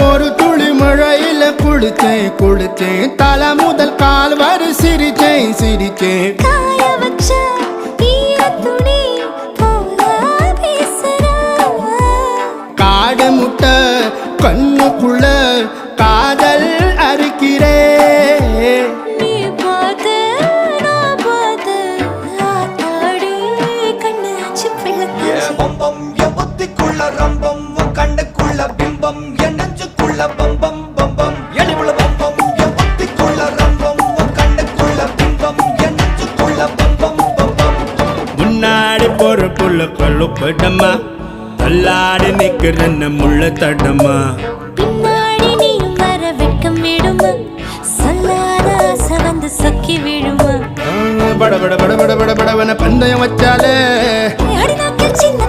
ஒரு துளி மழையில குளிச்சேன் குளிச்சேன் தலை முதல் கால் வரை சிரிச்சேன் சிரிச்சேன் காய வச்ச ஈரத்துணி போல பேசுற காடு முட்டை கண்ணுக்குள்ள காதல் அறுக்கிறே நீ பார்த்து நான் பார்த்து ஆத்தாடி கண்ணு ஆச்சு பிள்ளை பம்பம் என் புத்திக்குள்ள ரம்பம் உன் கண்ணுக்குள்ள பிம்பம் என் நெஞ்சுக்குள்ள பம்பம் பம்பம் எளிவுள்ள பம்பம் என் புத்திக்குள்ள ரம்பம் உன் கண்ணுக்குள்ள பிம்பம் என் நெஞ்சுக்குள்ள பம்பம் பம்பம் முன்னாடி போற புள்ள கழுப்படமா தள்ளாடி நிக்கிறன்ன முள்ள தடமா பின்னாடி நீயும் வர வெட்கம் விடுமா சொல்லாத ஆசை வந்து சொக்கி விடுமா பட பட பட பட பட படவன பந்தயம் வச்சாலே அடி நாக்கில் சின்ன